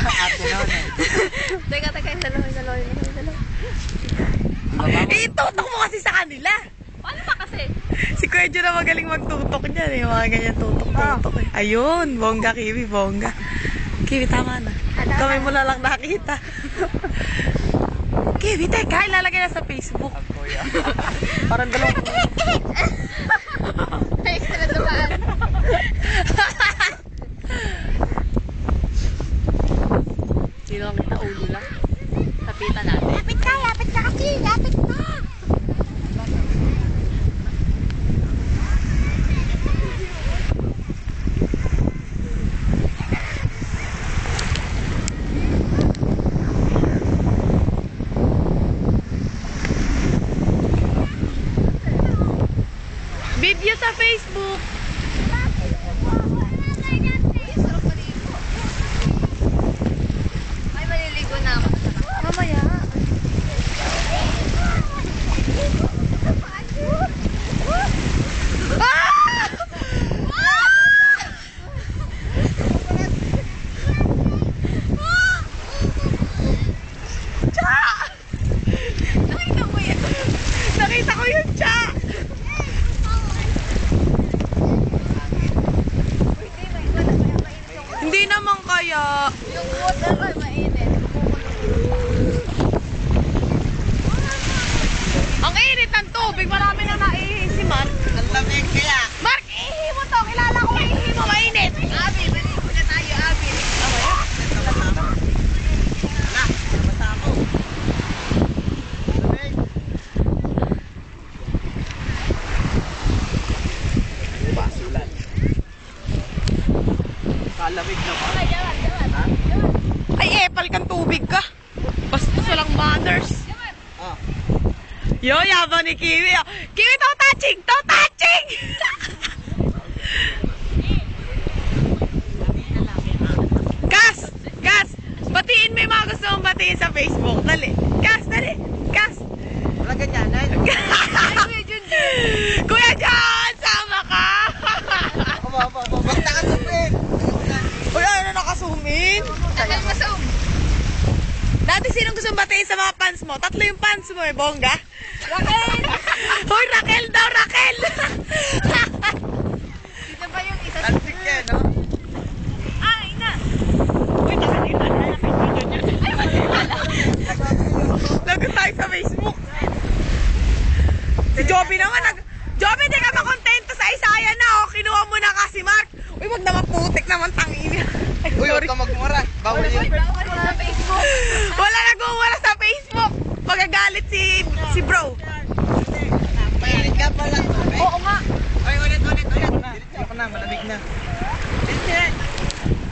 Ate noon eh. Teka, yung dalawa. Itutok mo kasi sa kanila. Paano ba kasi? Si Kuya Joe na magaling magtutok niyan eh. Mga ganyan tutok eh. Ayun, bongga Kiwi, bongga. Kiwi, tama na. Kamay mo na lang nakita. Kiwi, teka, ilalagay na sa Facebook. Kuya. Parang dalawang... May extra dumaan. Sino lang kita ulo lang? Tapitan natin. Lapit ka kasi. Lapit ka. Video sa Facebook. Ay, maliligo na ako. Mamaya. Nakita ko yun, Cha! Hindi naman kaya. Yung water ay mainit. Ang init ng tubig, marami na naihin si Mark. Ang lamig kaya. Mark, ihi mo to. Kilala ko ihi mo, mainit. Abi, maligo na tayo, Abi. Basta ako. Lamig. Basulan. Kalamig na pa. Ay, epal kang tubig ka. Basta walang manners. Ah. Yo, yabang ni Kiwi. Oh. Kiwi, to touching! To touching! Gas! Gas! Batiin mo yung mga gusto mong batiin sa Facebook. Dali. Gas, dali. Gas. Wala ganyanan. Kuya John, sama ka! Basta ka tubig. Uy, ano na naka-zoom in? Tagal masum. Dati sinong gusto mong batiin sa mga fans mo? Tatlo yung fans mo eh, bongga. Raquel! Hoy, Raquel daw, Raquel! Sino ba yung isa? Tansik yan, no? Ay, na! Uy, nakakita na. Nakikita niya. Ay, wala. Lagot tayo sa Facebook. Si Joby naman, Joby, di ka ba kontento sa Isaya na, oh? Kinuha mo na kasi, Mark. Uy, wag naman putik naman, tangin. Ay, Uy, huwag sorry. ka magmura. Bawal yun. Bawal sa Facebook. Wala nag-uwala sa Facebook. Magagalit si bro. Mainit ka pala. Oo nga. Ay, ulit. Diretso ko na, malamig na.